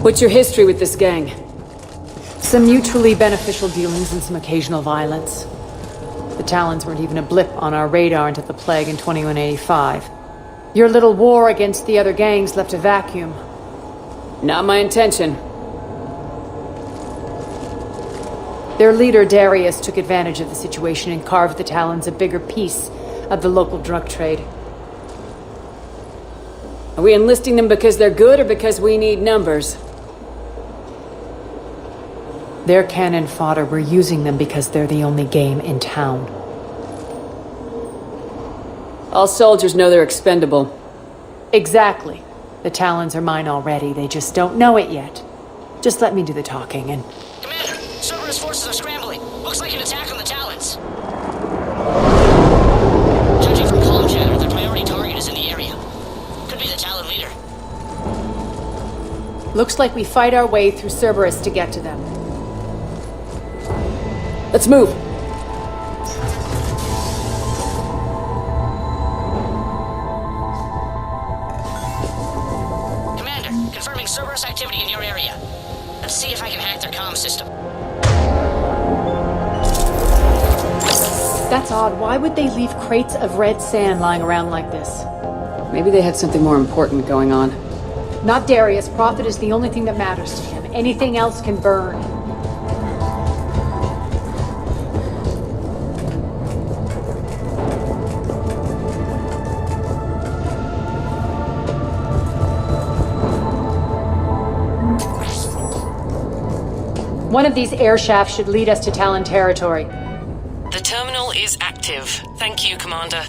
What's your history with this gang? Some mutually beneficial dealings and some occasional violence. The Talons weren't even a blip on our radar until the plague in 2185. Your little war against the other gangs left a vacuum. Not my intention. Their leader, Darius, took advantage of the situation and carved the Talons a bigger piece of the local drug trade. Are we enlisting them because they're good or because we need numbers? They're cannon fodder. We're using them because they're the only game in town. All soldiers know they're expendable. Exactly. The Talons are mine already. They just don't know it yet. Just let me do the talking and... Commander, Cerberus forces are scrambling. Looks like an attack on the Talons. Judging from comm chatter, their priority target is in the area. Could be the Talon leader. Looks like we fight our way through Cerberus to get to them. Let's move. Commander, confirming Cerberus activity in your area. Let's see if I can hack their comm system. That's odd. Why would they leave crates of red sand lying around like this? Maybe they had something more important going on. Not Darius. Profit is the only thing that matters to him. Anything else can burn. One of these air shafts should lead us to Talon territory. The terminal is active. Thank you, Commander.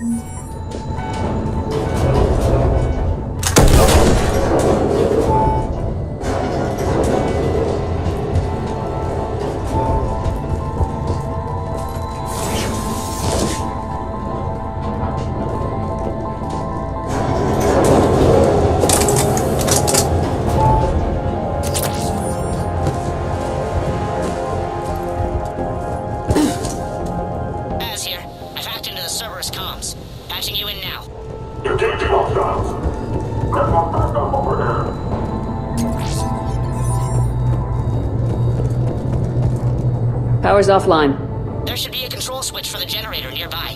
Power's offline. There should be a control switch for the generator nearby.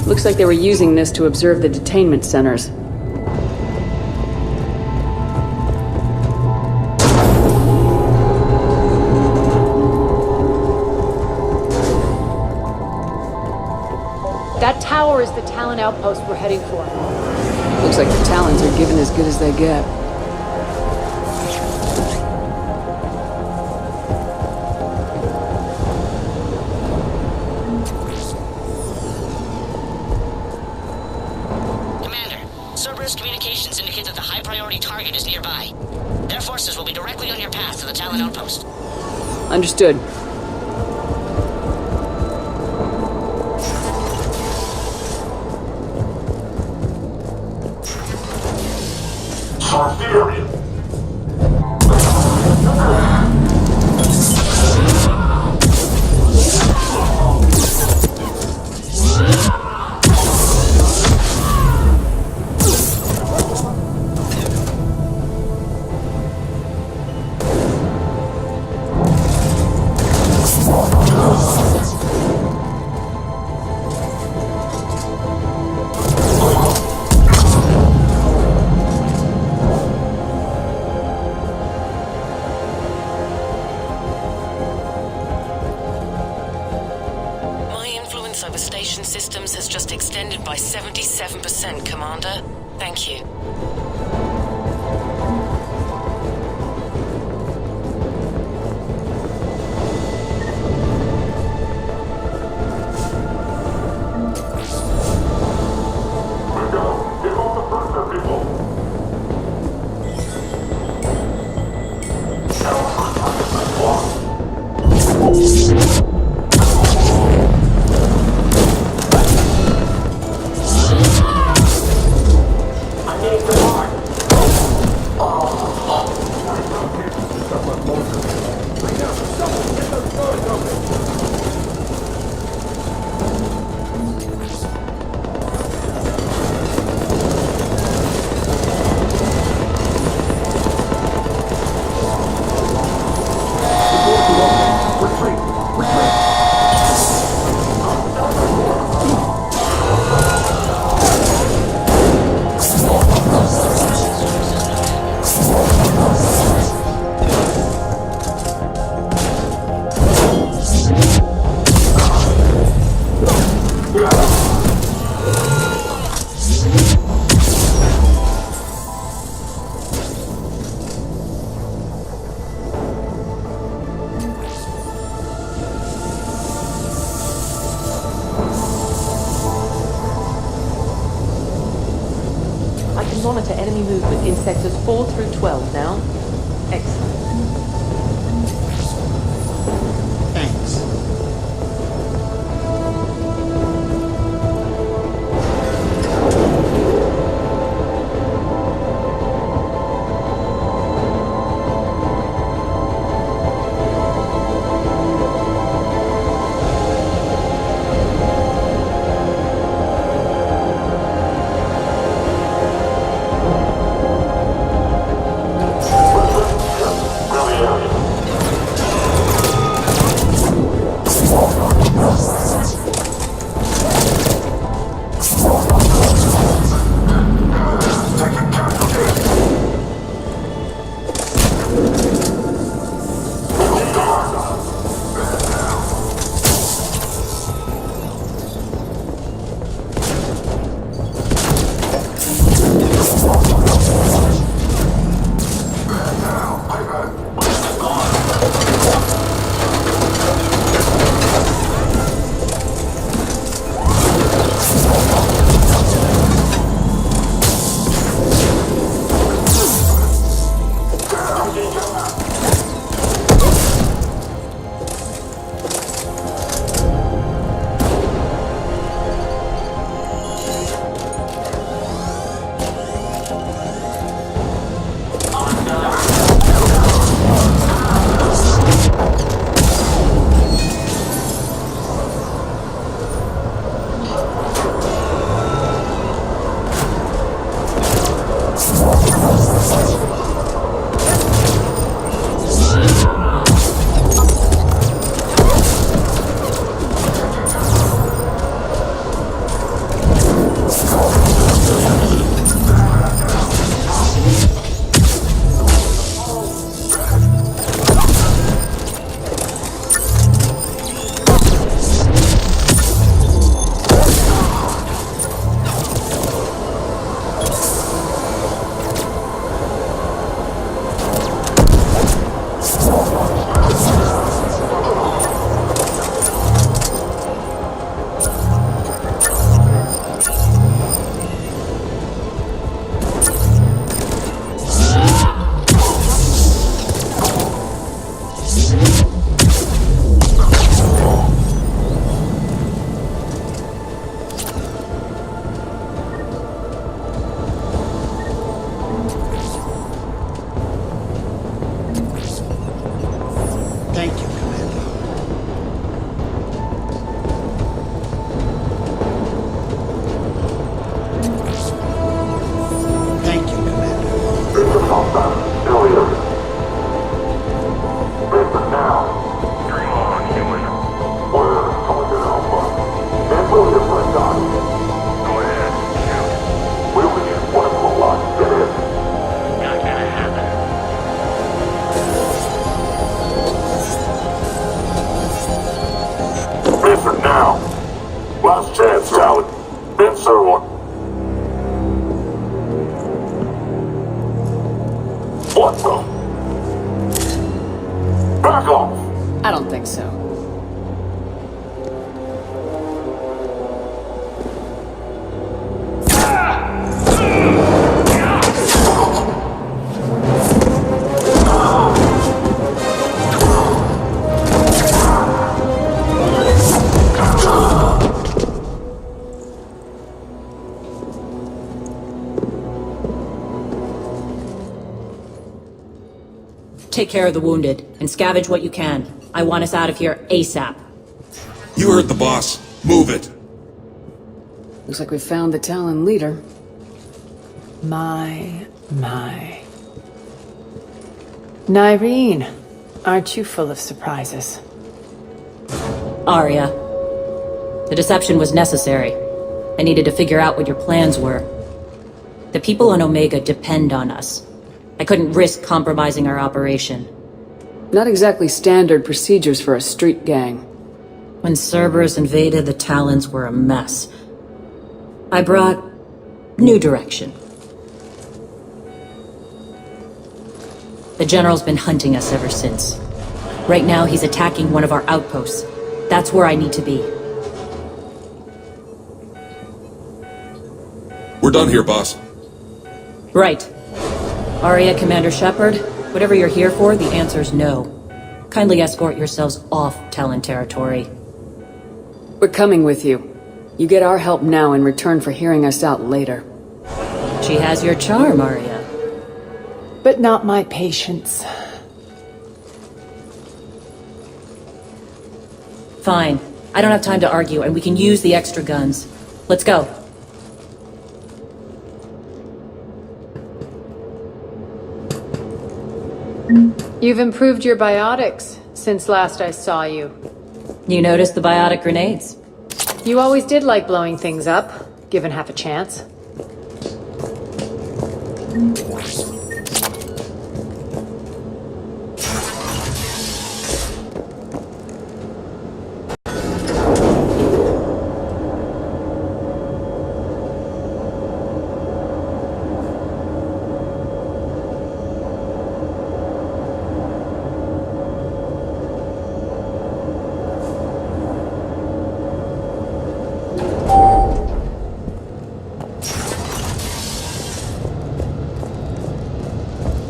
Looks like they were using this to observe the detainment centers. That tower is the Talon outpost we're heading for. Looks like the Talons are giving as good as they get. Commander, Cerberus communications indicate that the high-priority target is nearby. Their forces will be directly on your path to the Talon outpost. Understood. Over station systems has just extended by 77%, Commander. Thank you. I need the mark. can monitor enemy movement in sectors 4 through 12 now. Excellent. Thanks. Thank you, Commander. Thank you, Commander. It's a compound. Still here. Listen now. Dream on, human. We're going to Alpha. And we'll here for a time. Go ahead. Shoot. We'll be in one of the lines. Get in. Not gonna happen. Listen now. Last chance, Talon. Ben Sirloin. What the? Back off! I don't think so. Take care of the wounded, and scavenge what you can. I want us out of here ASAP. You heard the boss. Move it. Looks like we found the Talon leader. My. Nyreen, aren't you full of surprises? Aria. The deception was necessary. I needed to figure out what your plans were. The people on Omega depend on us. I couldn't risk compromising our operation. Not exactly standard procedures for a street gang. When Cerberus invaded, the Talons were a mess. I brought new direction. The General's been hunting us ever since. Right now, he's attacking one of our outposts. That's where I need to be. We're done here, boss. Right. Aria, Commander Shepherd, whatever you're here for, the answer's no. Kindly escort yourselves off Talon territory. We're coming with you. You get our help now in return for hearing us out later. She has your charm, Aria. But not my patience. Fine. I don't have time to argue, and we can use the extra guns. Let's go. You've improved your biotics since last I saw you. You noticed the biotic grenades? You always did like blowing things up, given half a chance.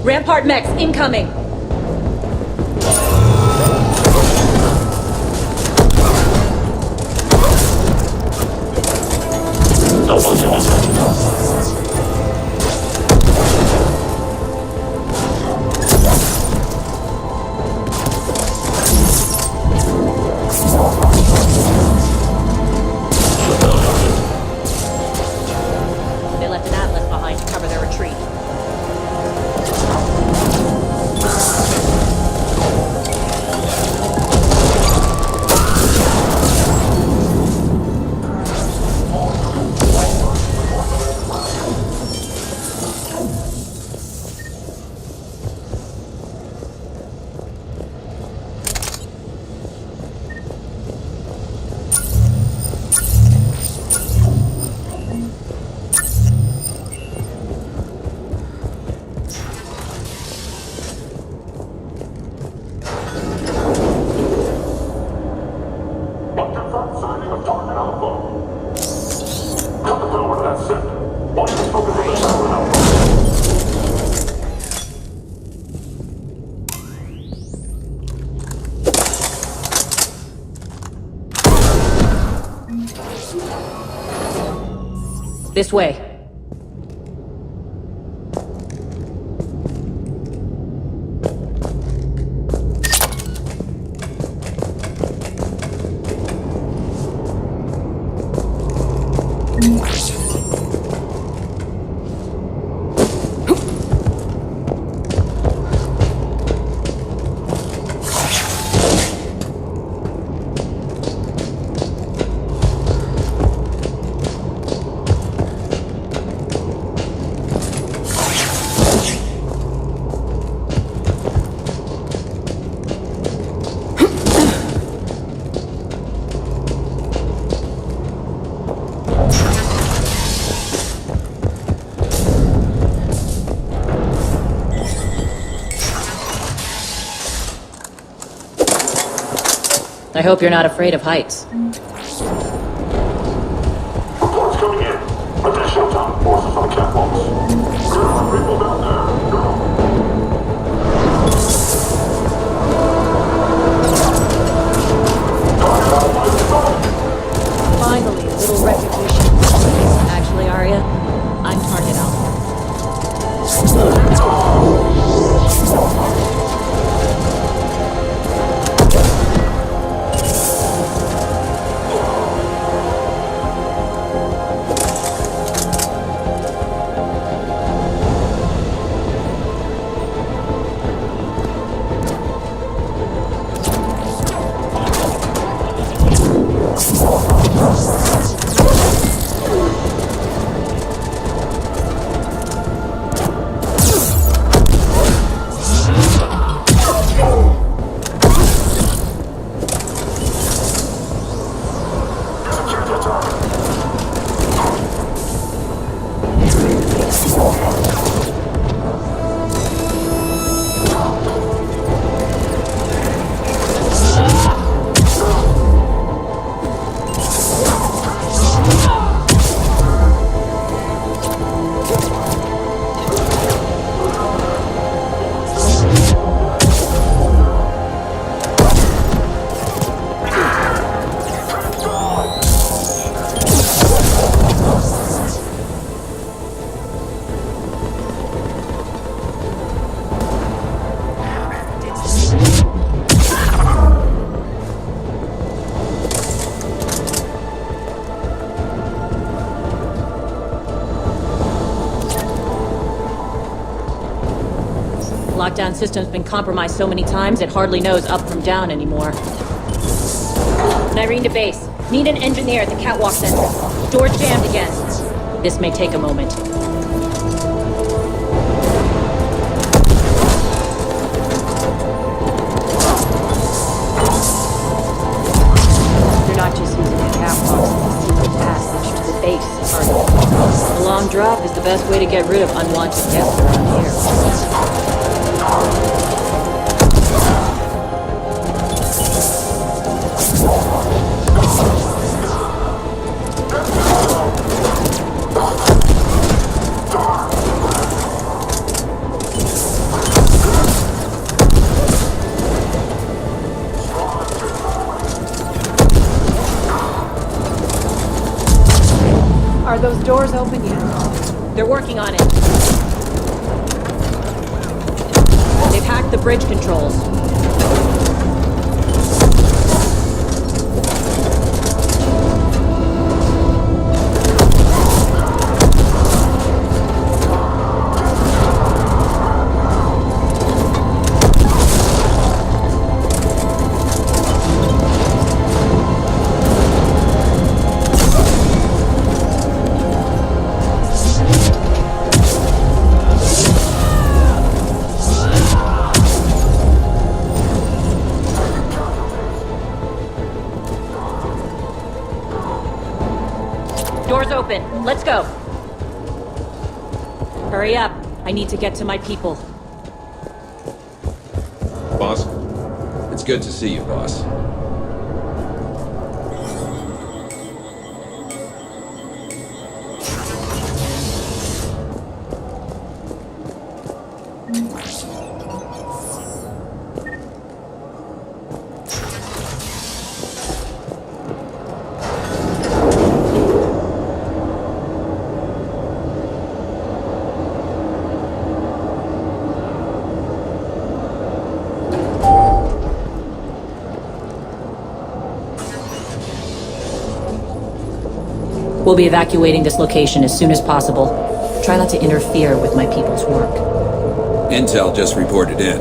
Rampart Mechs, incoming! They left an atlas behind to cover their retreat. This way. I hope you're not afraid of heights. Reports coming in. Additional time forces on the catwalks. There are people down there. Finally, a little recognition. Actually, Aria, I'm target alpha. Lockdown system's been compromised so many times it hardly knows up from down anymore. Nyreen to base. Need an engineer at the catwalk entrance. Door's jammed again. This may take a moment. You're not just using the catwalk as a secret passage to the base, are you? A long drop is the best way to get rid of unwanted guests around here. Are those doors open yet? They're working on it. They've hacked the bridge controls. Doors open. Let's go. Hurry up. I need to get to my people. Boss? It's good to see you, boss. We'll be evacuating this location as soon as possible. Try not to interfere with my people's work. Intel just reported in.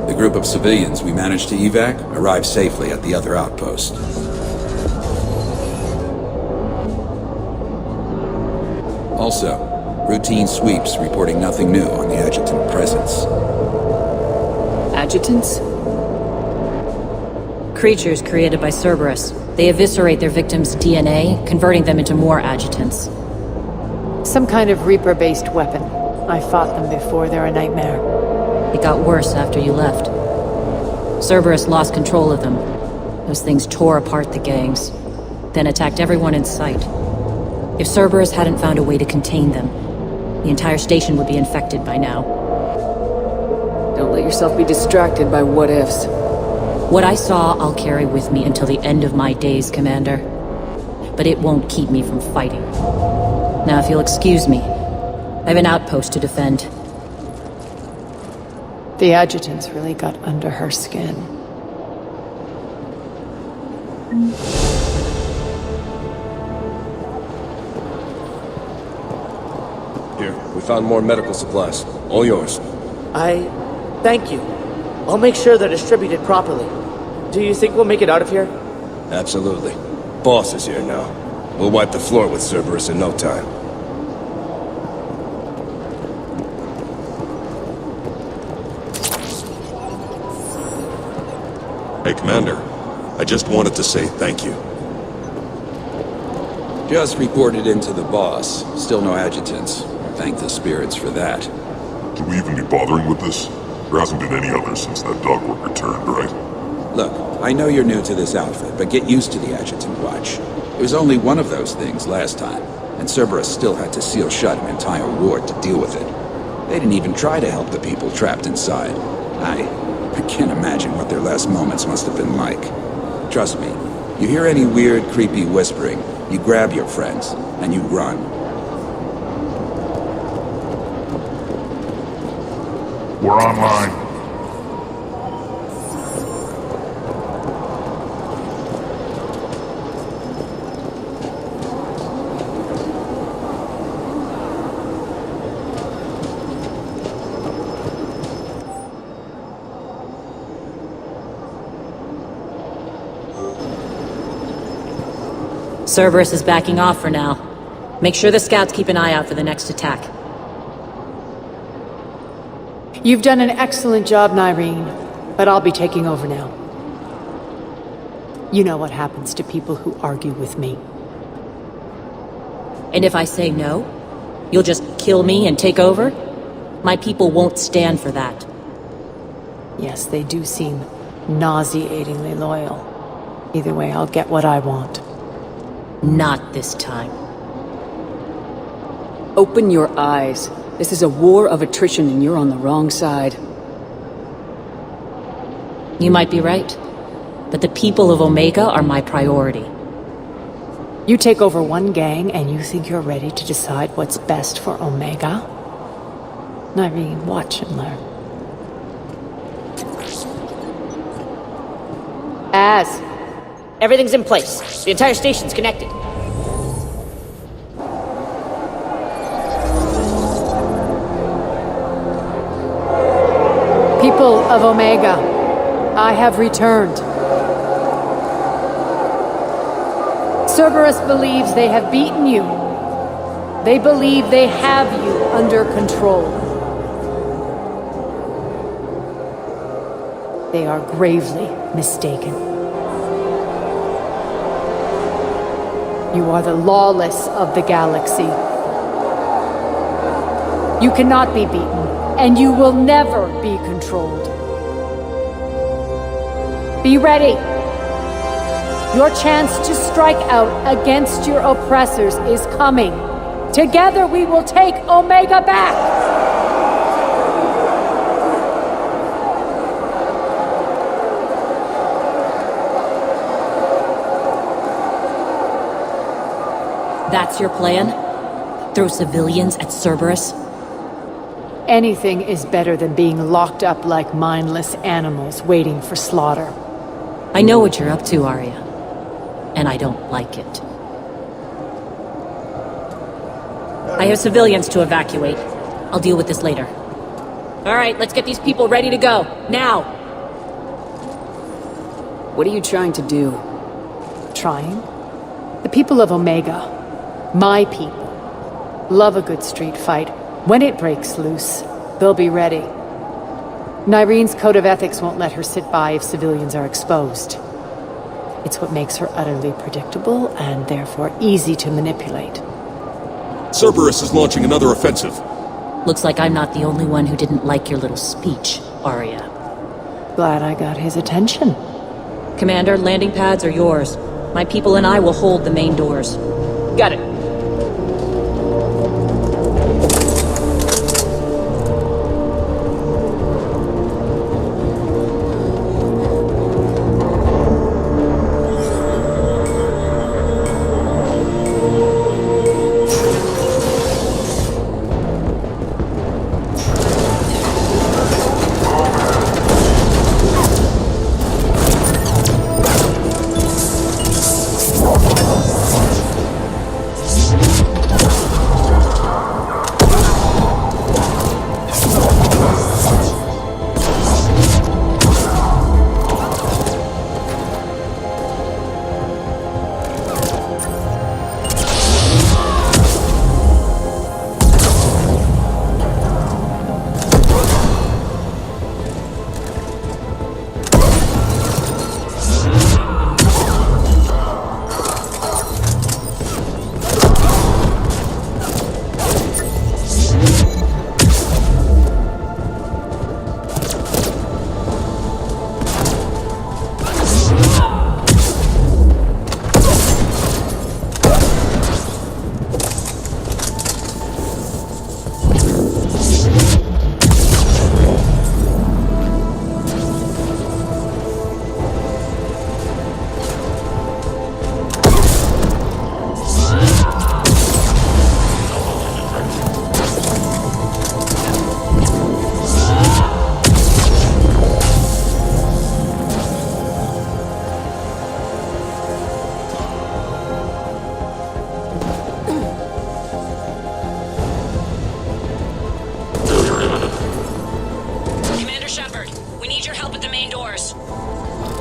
The group of civilians we managed to evac arrived safely at the other outpost. Also, routine sweeps reporting nothing new on the Adjutant presence. Adjutants? Creatures created by Cerberus. They eviscerate their victims' DNA, converting them into more Adjutants. Some kind of Reaper-based weapon. I fought them before, they're a nightmare. It got worse after you left. Cerberus lost control of them. Those things tore apart the gangs, then attacked everyone in sight. If Cerberus hadn't found a way to contain them, the entire station would be infected by now. Don't let yourself be distracted by what-ifs. What I saw, I'll carry with me until the end of my days, Commander. But it won't keep me from fighting. Now, if you'll excuse me, I have an outpost to defend. The Adjutants really got under her skin. Here, we found more medical supplies. All yours. Thank you. I'll make sure they're distributed properly. Do you think we'll make it out of here? Absolutely. Boss is here now. We'll wipe the floor with Cerberus in no time. Hey, Commander. I just wanted to say thank you. Just reported into the boss. Still no adjutants. Thank the spirits for that. Should we even be bothering with this? There hasn't been any others since that dog work returned, right? Look, I know you're new to this outfit, but get used to the Adjutant Watch. It was only one of those things last time, and Cerberus still had to seal shut an entire ward to deal with it. They didn't even try to help the people trapped inside. I can't imagine what their last moments must have been like. Trust me, you hear any weird, creepy whispering, you grab your friends, and you run. We're online. Cerberus is backing off for now. Make sure the scouts keep an eye out for the next attack. You've done an excellent job, Nyreen, but I'll be taking over now. You know what happens to people who argue with me. And if I say no, you'll just kill me and take over? My people won't stand for that. Yes, they do seem nauseatingly loyal. Either way, I'll get what I want. Not this time. Open your eyes. This is a war of attrition and you're on the wrong side. You might be right, but the people of Omega are my priority. You take over one gang and you think you're ready to decide what's best for Omega? Nyreen, watch and learn. Everything's in place. The entire station's connected. People of Omega, I have returned. Cerberus believes they have beaten you. They believe they have you under control. They are gravely mistaken. You are the lawless of the galaxy. You cannot be beaten, and you will never be controlled. Be ready. Your chance to strike out against your oppressors is coming. Together we will take Omega back! That's your plan? Throw civilians at Cerberus? Anything is better than being locked up like mindless animals waiting for slaughter. I know what you're up to, Aria. And I don't like it. I have civilians to evacuate. I'll deal with this later. Alright, let's get these people ready to go. Now! What are you trying to do? Trying? The people of Omega, my people, love a good street fight. When it breaks loose, they'll be ready. Nyreen's code of ethics won't let her sit by if civilians are exposed. It's what makes her utterly predictable and therefore easy to manipulate. Cerberus is launching another offensive. Looks like I'm not the only one who didn't like your little speech, Aria. Glad I got his attention. Commander, landing pads are yours. My people and I will hold the main doors. Got it.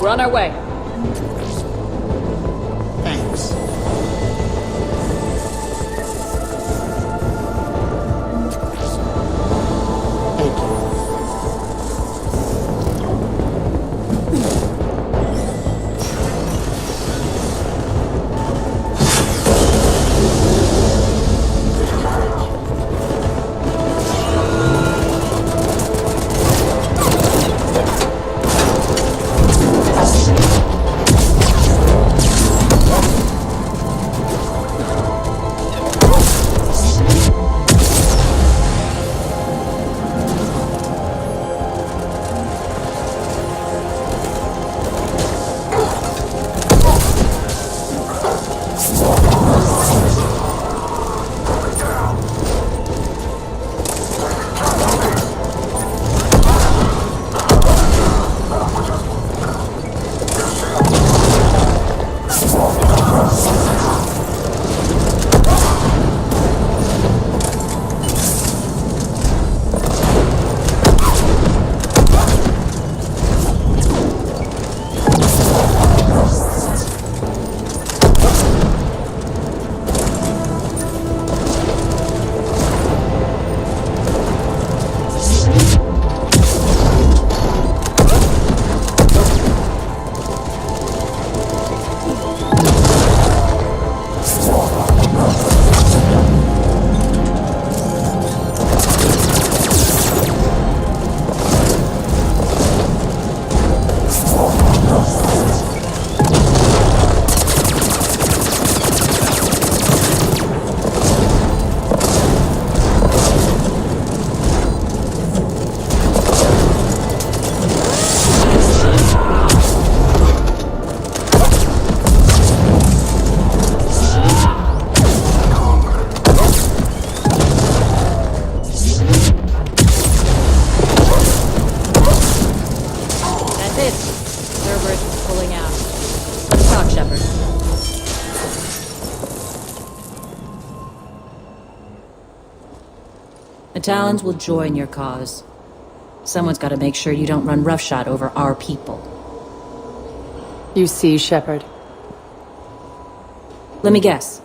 We're on our way. Thanks. The Talons will join your cause. Someone's got to make sure you don't run roughshod over our people. You see, Shepard. Let me guess.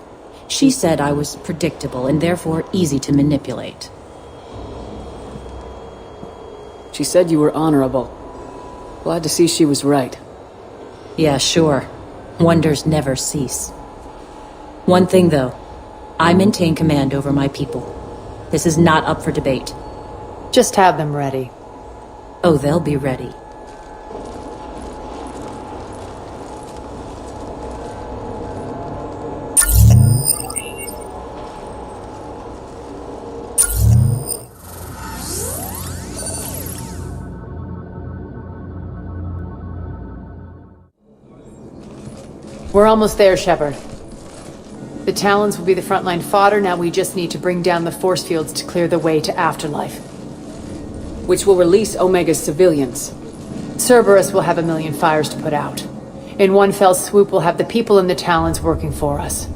She said I was predictable and therefore easy to manipulate. She said you were honorable. Glad to see she was right. Yeah, sure. Wonders never cease. One thing, though. I maintain command over my people. This is not up for debate. Just have them ready. Oh, they'll be ready. We're almost there, Shepard. The Talons will be the frontline fodder, now we just need to bring down the force fields to clear the way to Afterlife. Which will release Omega's civilians. Cerberus will have 1,000,000 fires to put out. In one fell swoop, we'll have the people in the Talons working for us.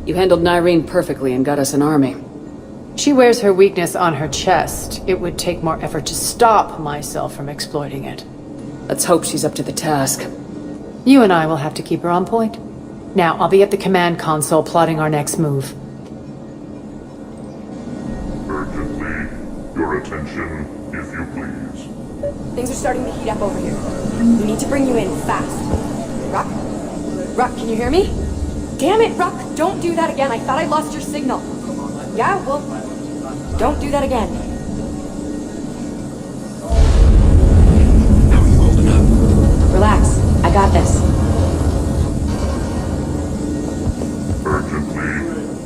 You handled Nyreen perfectly and got us an army. She wears her weakness on her chest. It would take more effort to stop myself from exploiting it. Let's hope she's up to the task. You and I will have to keep her on point. Now, I'll be at the command console plotting our next move. Urgently, your attention, if you please. Things are starting to heat up over here. We need to bring you in fast. Ruck? Ruck, can you hear me? Damn it, Ruck! Don't do that again. I thought I lost your signal. Yeah, well, don't do that again. How are you holding up? Relax. I got this. Urgently,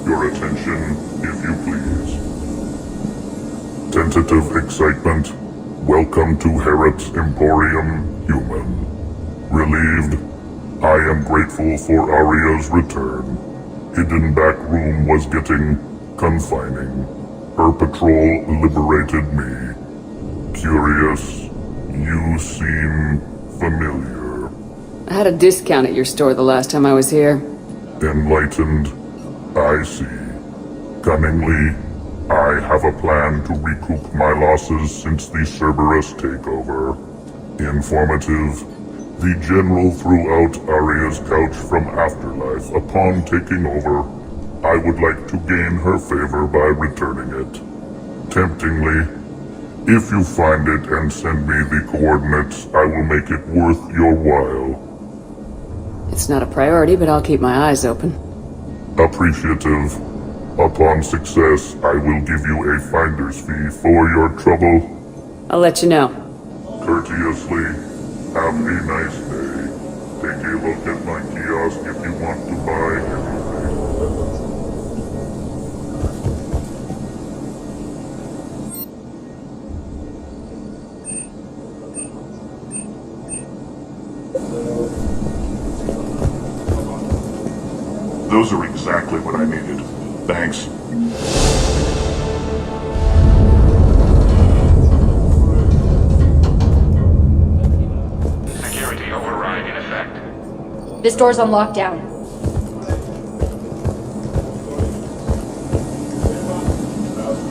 your attention, if you please. Tentative excitement. Welcome to Herod's Emporium, human. Relieved. I am grateful for Aria's return. Hidden back room was getting confining. Her patrol liberated me. Curious. You seem familiar. I had a discount at your store the last time I was here. Enlightened. I see. Cunningly, I have a plan to recoup my losses since the Cerberus takeover. Informative. The General threw out Aria's couch from Afterlife upon taking over. I would like to gain her favor by returning it. Temptingly, if you find it and send me the coordinates, I will make it worth your while. It's not a priority, but I'll keep my eyes open. Appreciative. Upon success, I will give you a finder's fee for your trouble. I'll let you know. Courteously, have a nice day. Take a look at my kiosk if you want to buy anything. Those are exactly what I needed. Thanks. Security override in effect. This door's on lockdown.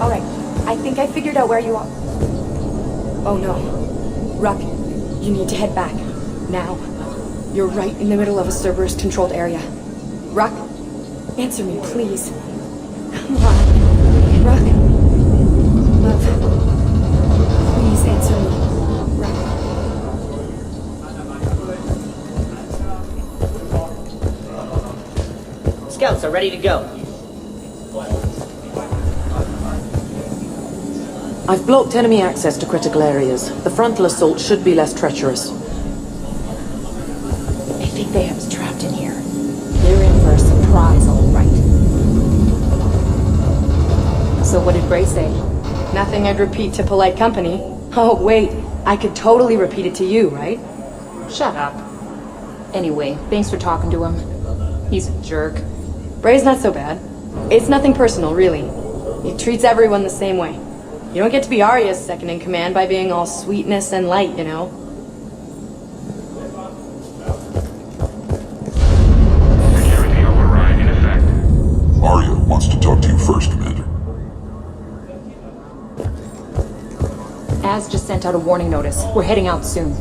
Alright, I think I figured out where you are. Oh no. Ruck, you need to head back. Now. You're right in the middle of a Cerberus-controlled area. Ruck, answer me, please. Come on. Ruck. Love. Please answer me. Ruck. Scouts are ready to go. I've blocked enemy access to critical areas. The frontal assault should be less treacherous. I think they have us trapped in here. They're in for a surprise, all right. So what did Bray say? Nothing I'd repeat to polite company. Oh, wait. I could totally repeat it to you, right? Shut up. Anyway, thanks for talking to him. He's a jerk. Bray's not so bad. It's nothing personal, really. He treats everyone the same way. You don't get to be Aria's second in command by being all sweetness and light, you know? Security override in effect. Aria wants to talk to you first, Commander. Az just sent out a warning notice. We're heading out soon.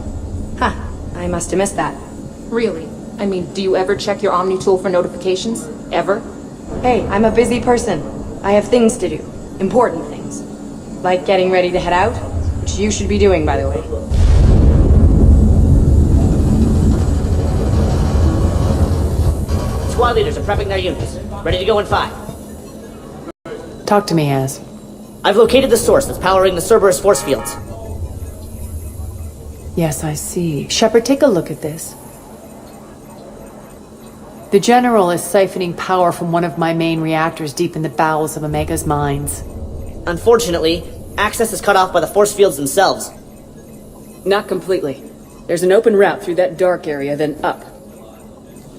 Huh. I must have missed that. Really? I mean, do you ever check your Omni tool for notifications? Ever? Hey, I'm a busy person. I have things to do. Important things. Like getting ready to head out? Which you should be doing, by the way. Squad leaders are prepping their units. Ready to go in 5. Talk to me, Az. I've located the source that's powering the Cerberus force fields. Yes, I see. Shepard, take a look at this. The General is siphoning power from one of my main reactors deep in the bowels of Omega's mines. Unfortunately, access is cut off by the force fields themselves. Not completely. There's an open route through that dark area, then up.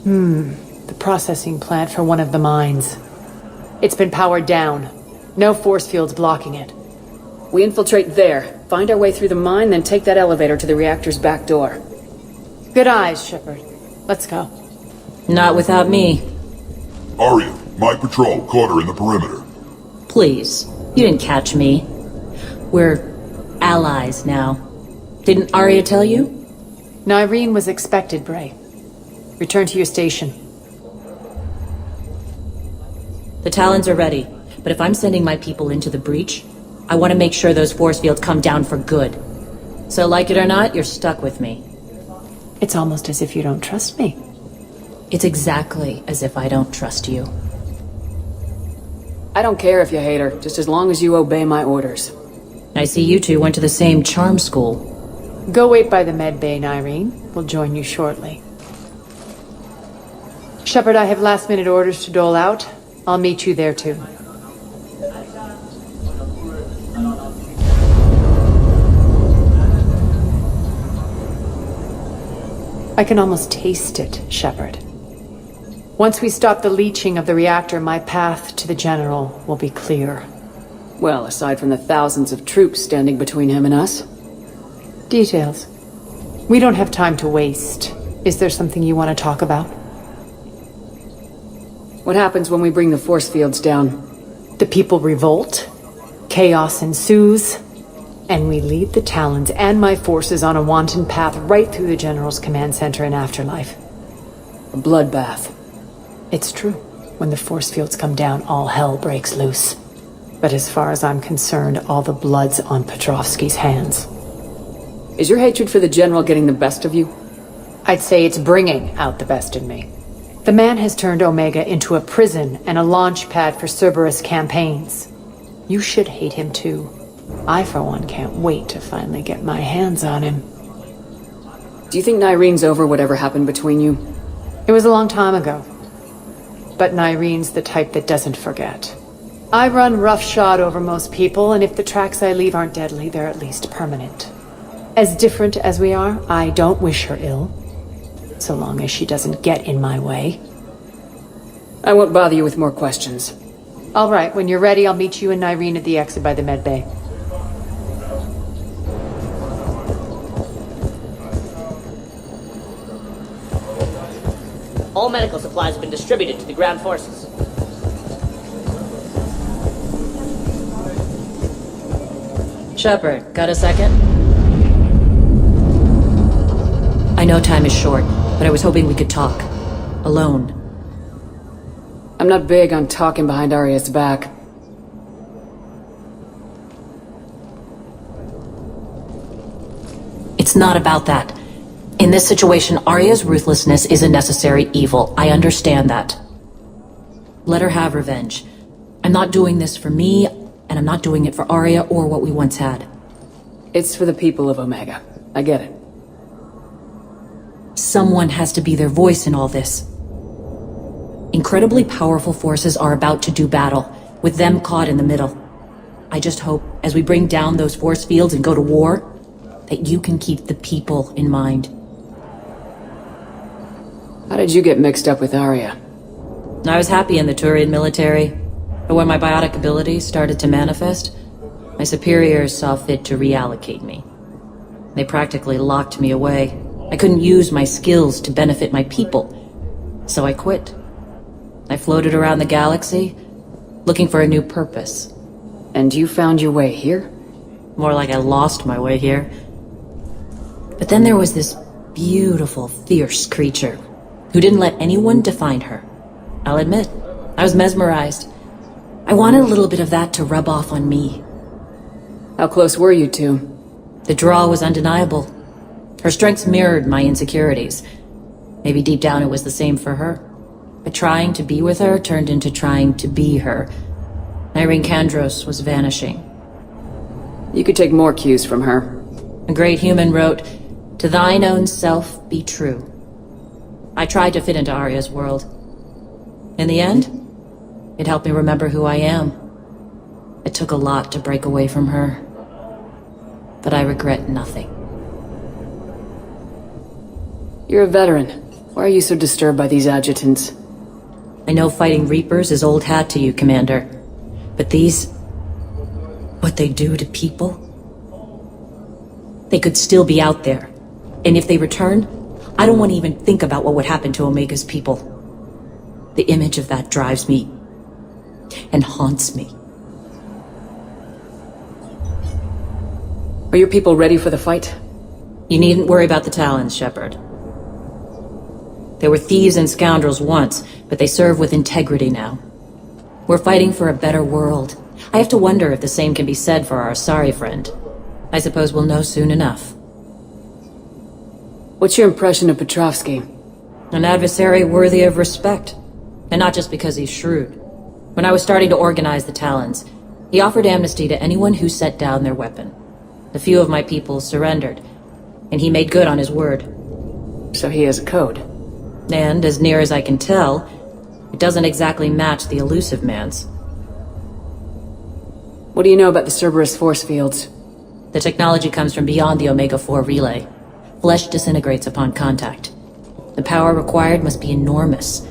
The processing plant for one of the mines. It's been powered down. No force fields blocking it. We infiltrate there, find our way through the mine, then take that elevator to the reactor's back door. Good eyes, Shepard. Let's go. Not without me. Aria, my patrol caught her in the perimeter. Please. You didn't catch me. We're allies now. Didn't Aria tell you? Nyreen was expected, Bray. Return to your station. The Talons are ready, but if I'm sending my people into the breach, I want to make sure those force fields come down for good. So like it or not, you're stuck with me. It's almost as if you don't trust me. It's exactly as if I don't trust you. I don't care if you hate her, just as long as you obey my orders. I see you two went to the same charm school. Go wait by the med bay, Nyreen. We'll join you shortly. Shepard, I have last-minute orders to dole out. I'll meet you there, too. I can almost taste it, Shepard. Once we stop the leaching of the reactor, my path to the General will be clear. Well, aside from the thousands of troops standing between him and us. Details. We don't have time to waste. Is there something you want to talk about? What happens when we bring the force fields down? The people revolt, chaos ensues, and we lead the Talons and my forces on a wanton path right through the General's command center and afterlife. A bloodbath. It's true. When the force fields come down, all hell breaks loose. But as far as I'm concerned, all the blood's on Petrovsky's hands. Is your hatred for the General getting the best of you? I'd say it's bringing out the best in me. The man has turned Omega into a prison and a launch pad for Cerberus campaigns. You should hate him too. I, for one, can't wait to finally get my hands on him. Do you think Nyreen's over whatever happened between you? It was a long time ago. But Nyreen's the type that doesn't forget. I run roughshod over most people, and if the tracks I leave aren't deadly, they're at least permanent. As different as we are, I don't wish her ill. So long as she doesn't get in my way. I won't bother you with more questions. All right, when you're ready, I'll meet you and Nyreen at the exit by the med bay. All medical supplies have been distributed to the ground forces. Shepard, got a second? I know time is short, but I was hoping we could talk. Alone. I'm not big on talking behind Aria's back. It's not about that. In this situation, Aria's ruthlessness is a necessary evil. I understand that. Let her have revenge. I'm not doing this for me, and I'm not doing it for Aria or what we once had. It's for the people of Omega. I get it. Someone has to be their voice in all this. Incredibly powerful forces are about to do battle, with them caught in the middle. I just hope, as we bring down those force fields and go to war, that you can keep the people in mind. How did you get mixed up with Aria? I was happy in the Turian military, but when my biotic abilities started to manifest, my superiors saw fit to reallocate me. They practically locked me away. I couldn't use my skills to benefit my people, so I quit. I floated around the galaxy, looking for a new purpose. And you found your way here? More like I lost my way here. But then there was this beautiful, fierce creature who didn't let anyone define her. I'll admit, I was mesmerized. I wanted a little bit of that to rub off on me. How close were you two? The draw was undeniable. Her strengths mirrored my insecurities. Maybe deep down it was the same for her. But trying to be with her turned into trying to be her. Nyreen Kandros was vanishing. You could take more cues from her. A great human wrote, "To thine own self be true." I tried to fit into Aria's world. In the end, it helped me remember who I am. It took a lot to break away from her. But I regret nothing. You're a veteran. Why are you so disturbed by these adjutants? I know fighting Reapers is old hat to you, Commander. But these... what they do to people? They could still be out there. And if they return, I don't want to even think about what would happen to Omega's people. The image of that drives me and haunts me. Are your people ready for the fight? You needn't worry about the Talons, Shepard. They were thieves and scoundrels once, but they serve with integrity now. We're fighting for a better world. I have to wonder if the same can be said for our Asari friend. I suppose we'll know soon enough. What's your impression of Petrovsky? An adversary worthy of respect. And not just because he's shrewd. When I was starting to organize the Talons, he offered amnesty to anyone who set down their weapon. A few of my people surrendered, and he made good on his word. So he has a code. And, as near as I can tell, it doesn't exactly match the elusive man's. What do you know about the Cerberus force fields? The technology comes from beyond the Omega-4 relay. Flesh disintegrates upon contact. The power required must be enormous.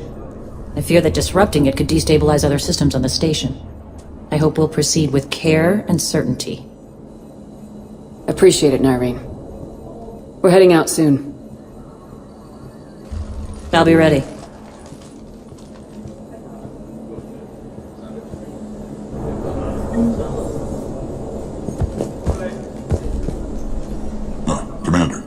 I fear that disrupting it could destabilize other systems on the station. I hope we'll proceed with care and certainty. Appreciate it, Nyreen. We're heading out soon. I'll be ready. Commander.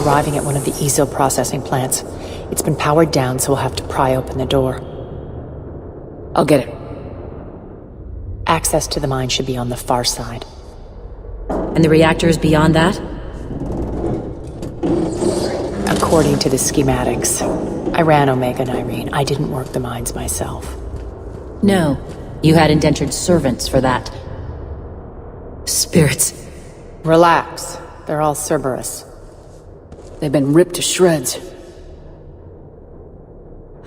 Arriving at one of the ESO processing plants. It's been powered down, so we'll have to pry open the door. I'll get it. Access to the mine should be on the far side. And the reactors beyond that? According to the schematics. I ran Omega, Nyreen. I didn't work the mines myself. No. You had indentured servants for that. Spirits. Relax. They're all Cerberus. They've been ripped to shreds.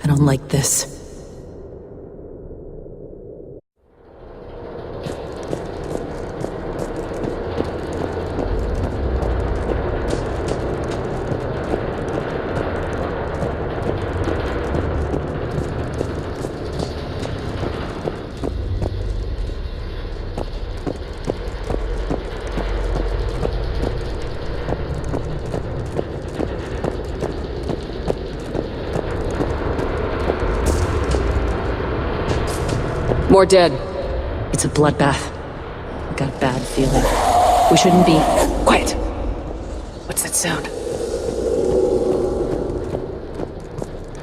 I don't like this. More dead. It's a bloodbath. I got a bad feeling. We shouldn't be... Quiet! What's that sound?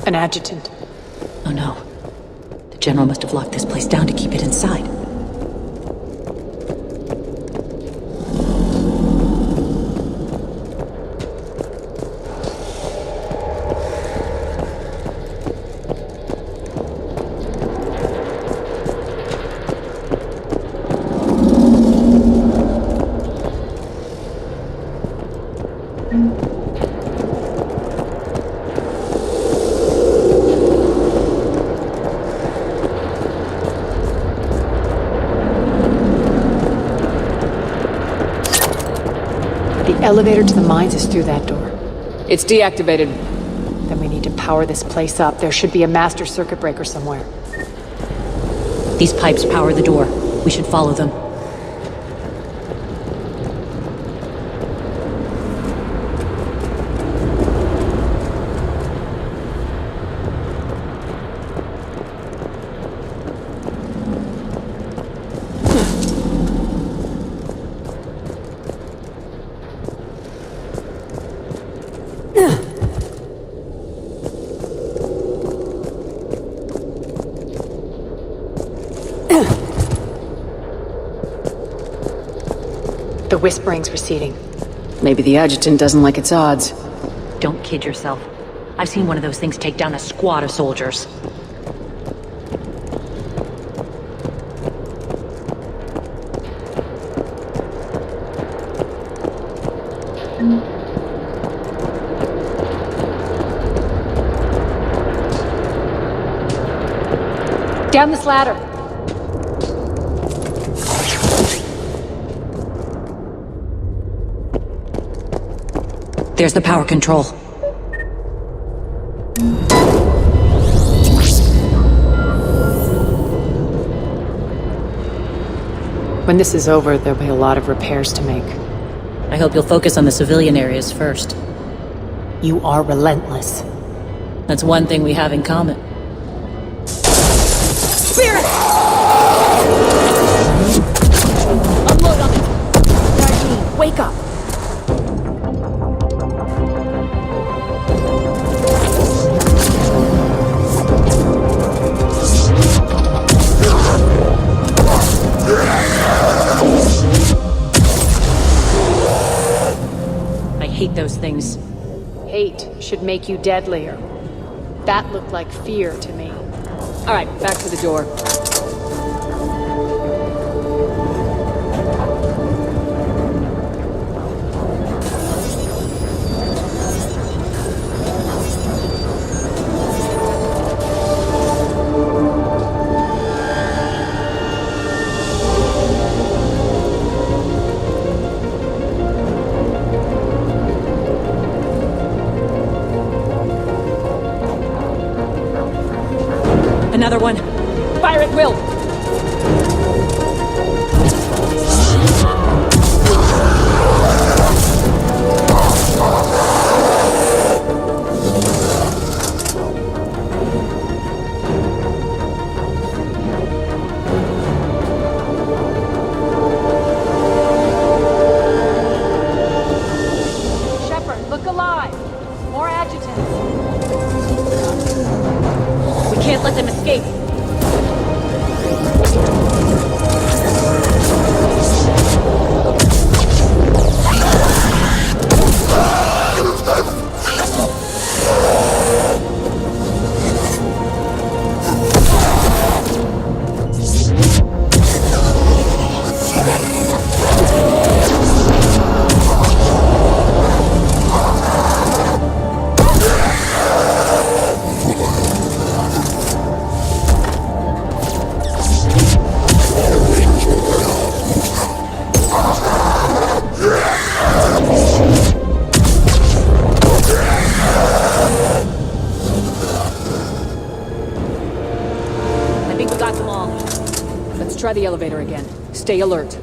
An adjutant. Oh no. The General must have locked this place down to keep it inside. Elevator to the mines is through that door. It's deactivated. Then we need to power this place up. There should be a master circuit breaker somewhere. These pipes power the door. We should follow them. The whispering's receding. Maybe the Adjutant doesn't like its odds. Don't kid yourself. I've seen one of those things take down a squad of soldiers. Down this ladder! There's the power control. When this is over, there'll be a lot of repairs to make. I hope you'll focus on the civilian areas first. You are relentless. That's one thing we have in common. Spirit! Unload on it! Nyreen, wake up! I hate those things. Hate should make you deadlier. That looked like fear to me. All right, back to the door. Another one. Fire at will! Shepard, look alive! More adjutants! We can't let them escape. Try the elevator again. Stay alert.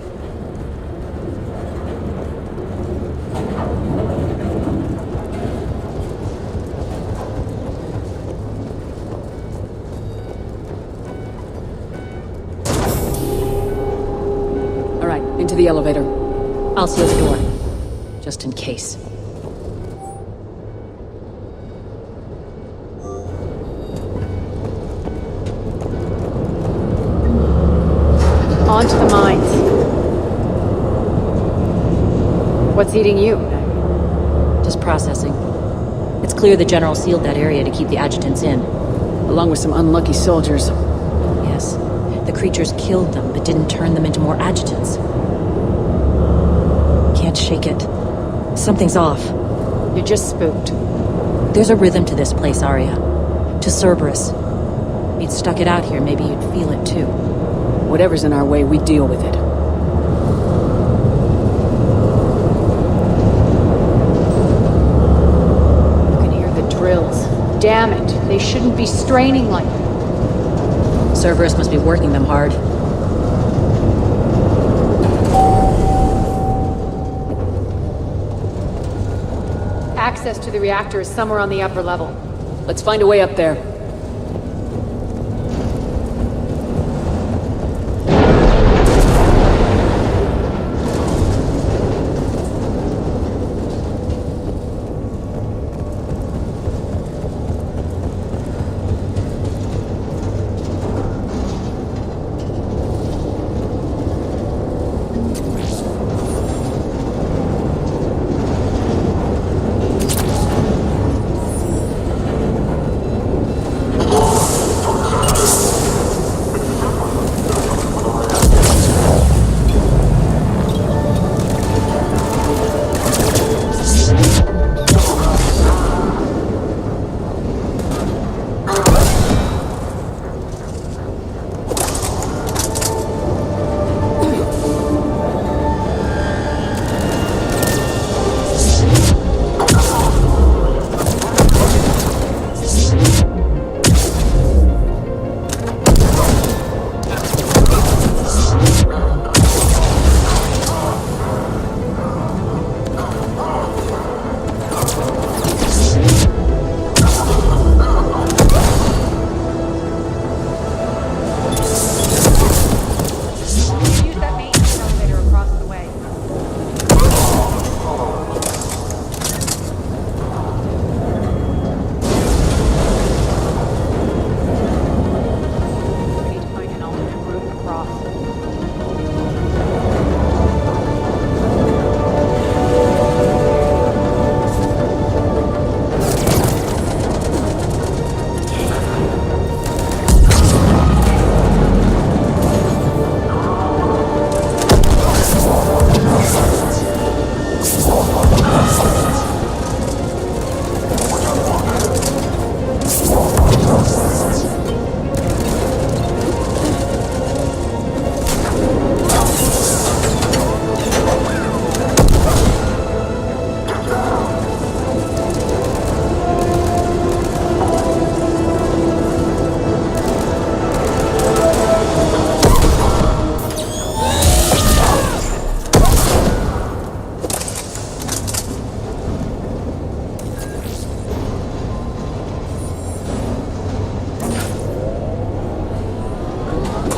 All right, into the elevator. I'll seal the door, just in case. On to the mines. What's eating you? Just processing. It's clear the General sealed that area to keep the adjutants in. Along with some unlucky soldiers. Yes. The creatures killed them, but didn't turn them into more adjutants. Can't shake it. Something's off. You're just spooked. There's a rhythm to this place, Aria. To Cerberus. If you'd stuck it out here, maybe you'd feel it too. Whatever's in our way, we deal with it. They shouldn't be straining like that. Cerberus must be working them hard. Access to the reactor is somewhere on the upper level. Let's find a way up there.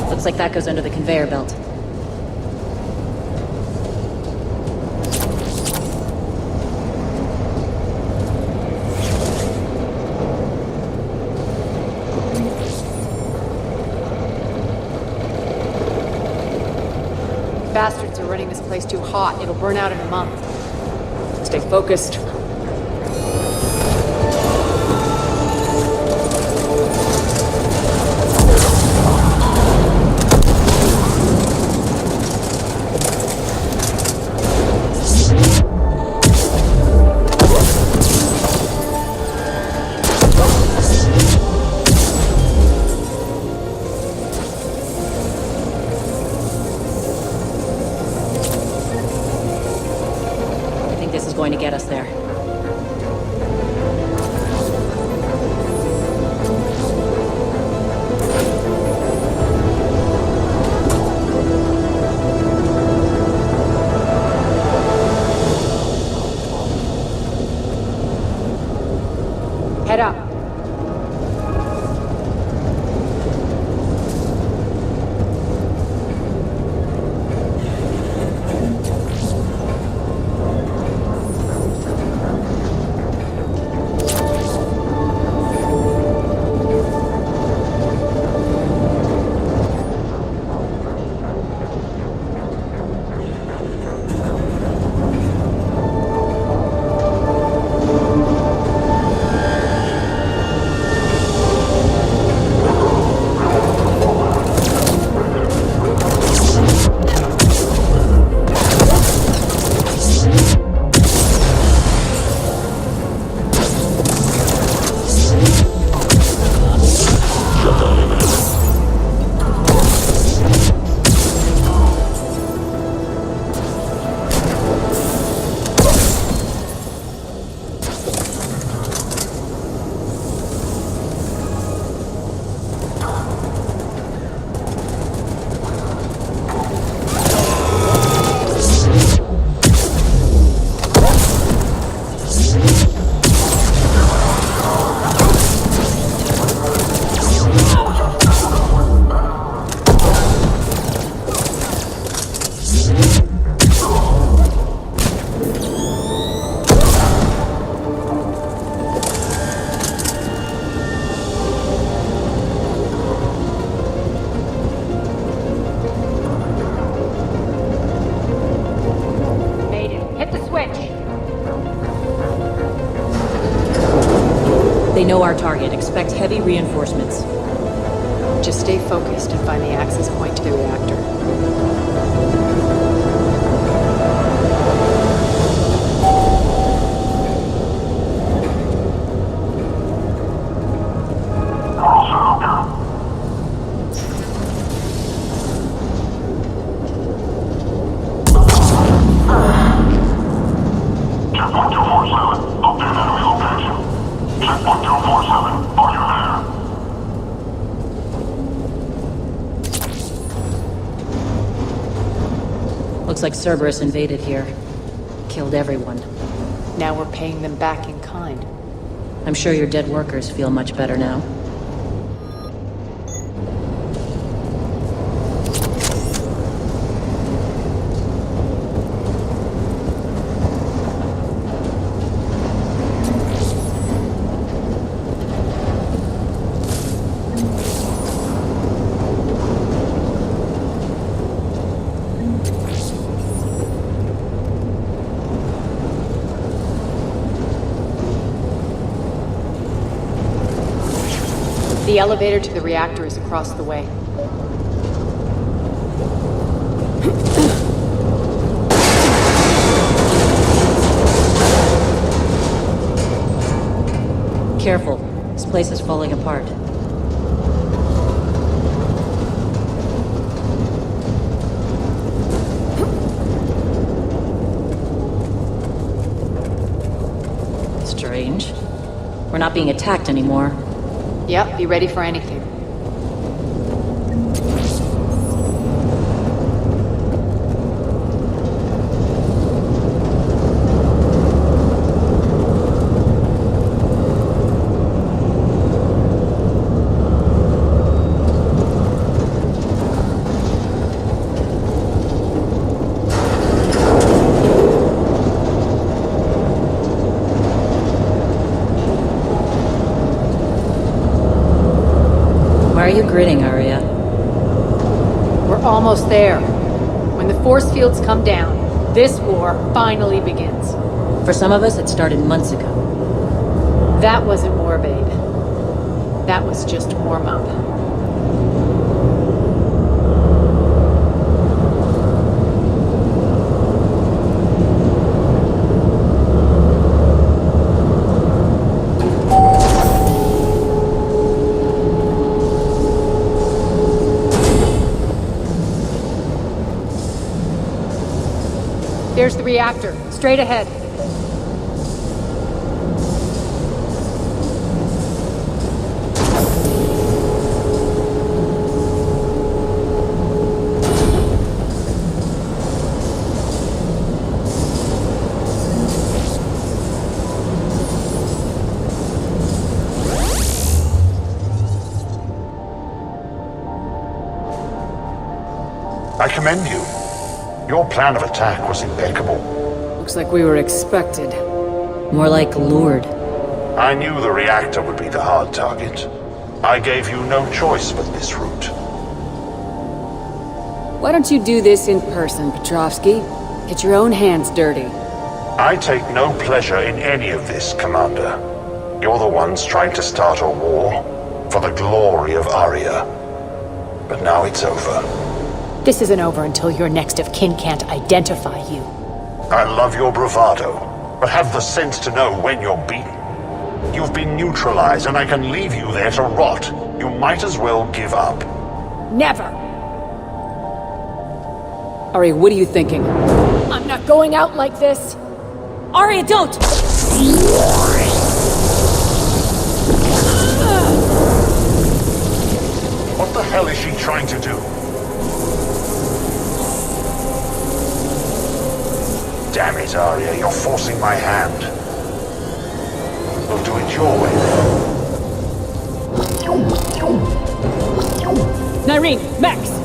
Looks like that goes under the conveyor belt. Bastards are running this place too hot. It'll burn out in a month. Stay focused. Going to get us there. Head up. They know our target. Expect heavy reinforcements. Just stay focused and find the access point to the reactor. Looks like Cerberus invaded here. Killed everyone. Now we're paying them back in kind. I'm sure your dead workers feel much better now. The elevator to the reactor is across the way. Careful. This place is falling apart. Strange. We're not being attacked anymore. Yep, be ready for anything. Why are you grinning, Aria? We're almost there. When the force fields come down, this war finally begins. For some of us, it started months ago. That wasn't morbid. That was just warm-up. There's the reactor, straight ahead. I commend you. Your plan of attack was impeccable. Looks like we were expected. More like lured. I knew the reactor would be the hard target. I gave you no choice but this route. Why don't you do this in person, Petrovsky? Get your own hands dirty. I take no pleasure in any of this, Commander. You're the ones trying to start a war for the glory of Aria. But now it's over. This isn't over until your next of kin can't identify you. I love your bravado, but have the sense to know when you're beaten. You've been neutralized, and I can leave you there to rot. You might as well give up. Never! Aria, what are you thinking? I'm not going out like this! Aria, don't! What the hell is she trying to do? Damn it, Aria, you're forcing my hand. We'll do it your way then. Nyreen, Mechs!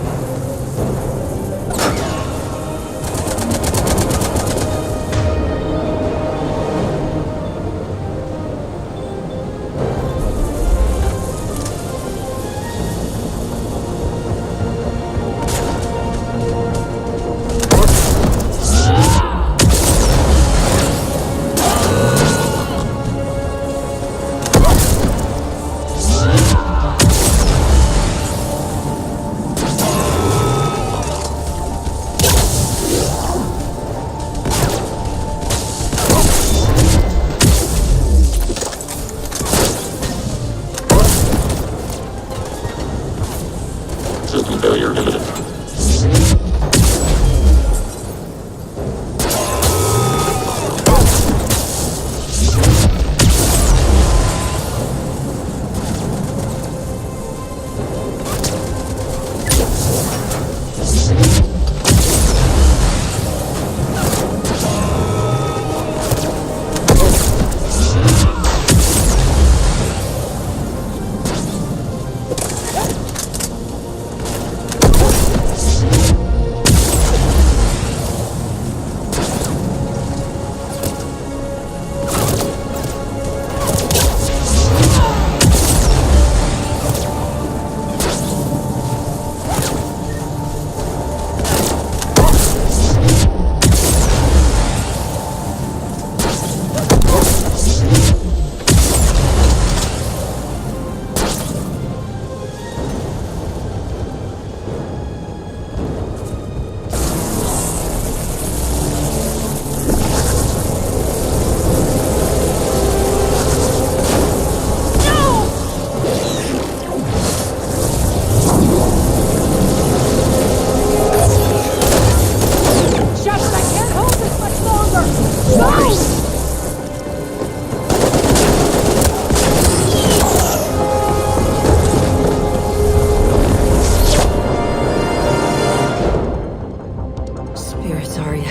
Spirits, Aria.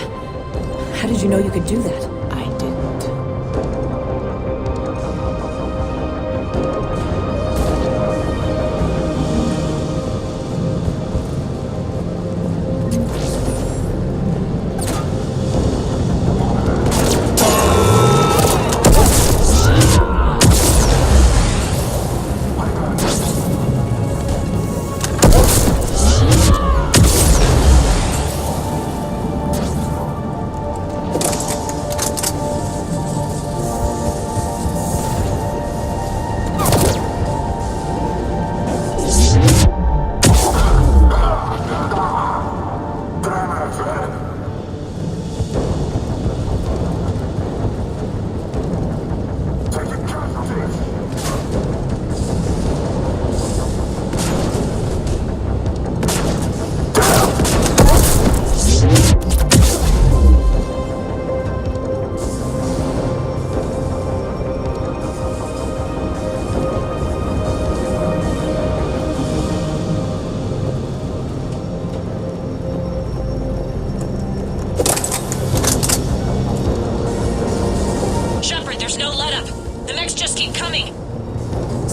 How did you know you could do that? I didn't.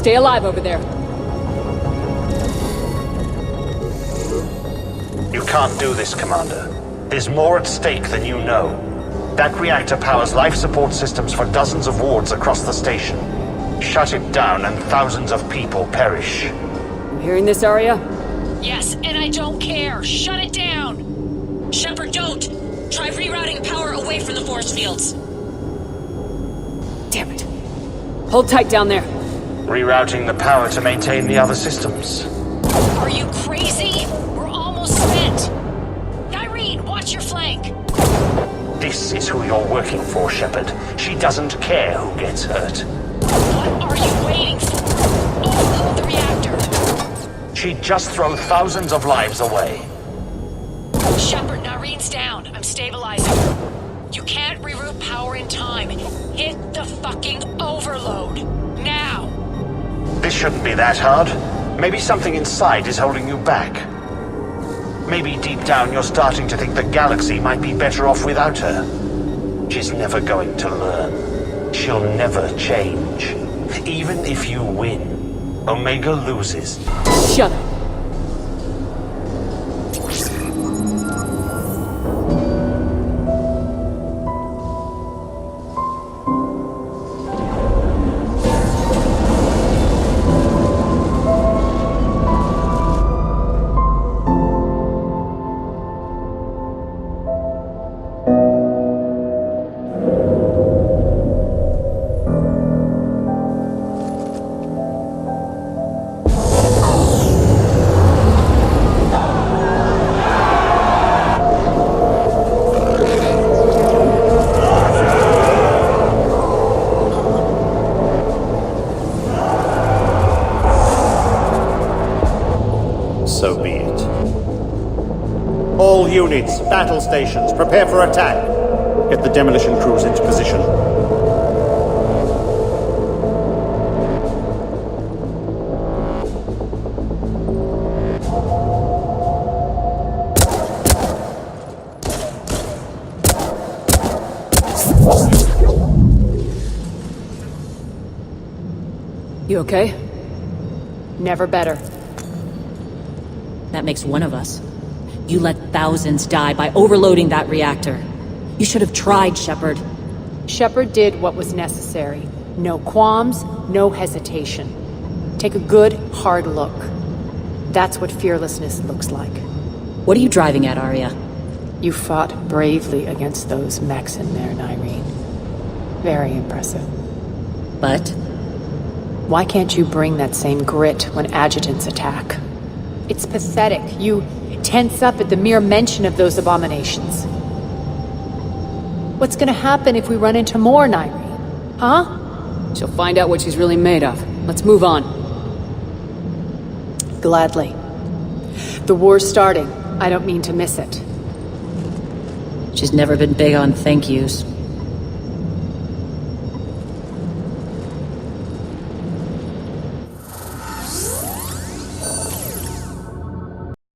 Stay alive over there. You can't do this, Commander. There's more at stake than you know. That reactor powers life support systems for dozens of wards across the station. Shut it down and thousands of people perish. You hearing this, Aria? Yes, and I don't care. Shut it down. Shepard, don't. Try rerouting power away from the force fields. Damn it. Hold tight down there. Rerouting the power to maintain the other systems. Are you crazy? We're almost spent. Nyreen, watch your flank. This is who you're working for, Shepard. She doesn't care who gets hurt. What are you waiting for? Overload the reactor. She'd just throw thousands of lives away. Shepard, Nyreen's down. I'm stabilizing. You can't reroute power in time. Hit the fucking overload. Now! This shouldn't be that hard. Maybe something inside is holding you back. Maybe deep down you're starting to think the galaxy might be better off without her. She's never going to learn. She'll never change. Even if you win, Omega loses. Shut up. So be it. All units, battle stations, prepare for attack. Get the demolition crews into position. You okay? Never better. That makes one of us. You let thousands die by overloading that reactor. You should have tried, Shepard. Shepard did what was necessary. No qualms, no hesitation. Take a good, hard look. That's what fearlessness looks like. What are you driving at, Aria? You fought bravely against those mechs in there, Nyreen. Very impressive. But? Why can't you bring that same grit when adjutants attack? It's pathetic. You tense up at the mere mention of those abominations. What's gonna happen if we run into more, Nyreen? Huh? She'll find out what she's really made of. Let's move on. Gladly. The war's starting. I don't mean to miss it. She's never been big on thank yous.